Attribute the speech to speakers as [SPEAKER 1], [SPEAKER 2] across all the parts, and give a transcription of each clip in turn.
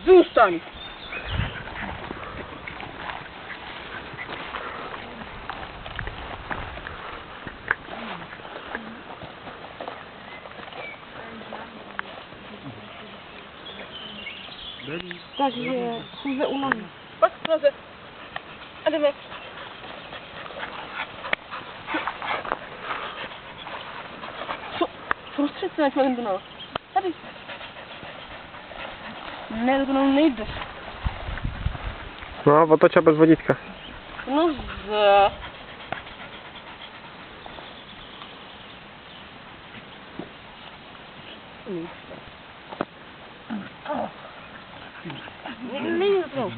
[SPEAKER 1] Zůstaň.
[SPEAKER 2] Takže chůze u nohy.
[SPEAKER 1] Pojď, noze. A jdeme. Prostřed se, ať mám ten tunel. Tady. Ne, do tunelu nejdeš.
[SPEAKER 3] No, otoč a bez vodítka.
[SPEAKER 1] No Nejde do tunelu.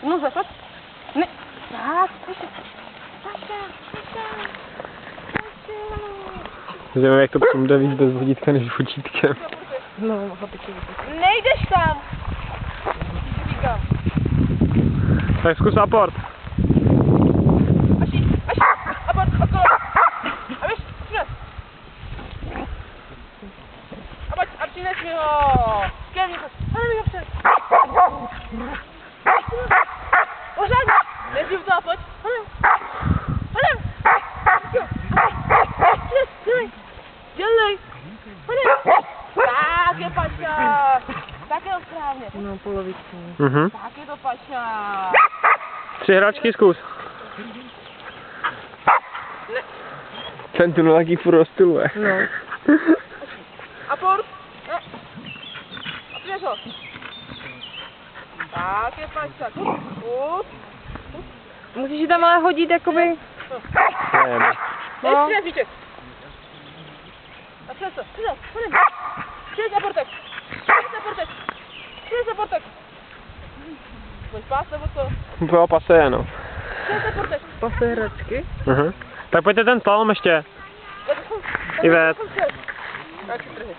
[SPEAKER 1] No zapad. Ne. Tak, Paša.
[SPEAKER 3] Zajímavé, jak to psům jde víc bez vodítka než vodítkem.
[SPEAKER 2] No, mohla bych to.
[SPEAKER 1] Nejdeš tam. Říkám.
[SPEAKER 3] Tak zkus aport.
[SPEAKER 1] Aši, aport, okolo. A víš, přines. A pojď, a přines mi ho. Kevníku, ale mi ho přines. Pořádně. Nejdřív to a pojď. Hodem. Dělej. Hodem. Tak je Paša. Tak je to správně.
[SPEAKER 2] No, polovičku.
[SPEAKER 1] Tak je to Paša.
[SPEAKER 3] 3 hračky zkus.
[SPEAKER 1] Ne.
[SPEAKER 3] Ten tunel taky furt rozptiluje.
[SPEAKER 2] No.
[SPEAKER 1] Aport. Ne. A přines ho. Tak je Paša. Kus.
[SPEAKER 2] Musíš ji tam ale hodit jakoby.
[SPEAKER 3] Ne.
[SPEAKER 1] No. Přines, Víček. A přines to. Hodem. Přines aportek. Přines aportek. Pojď pás nebo co?
[SPEAKER 3] Bylo pasé, no.
[SPEAKER 1] Přines aportek.
[SPEAKER 2] Pasé hračky.
[SPEAKER 3] Tak pojďte ten slalom ještě. Ivet.
[SPEAKER 1] Tak si trhni.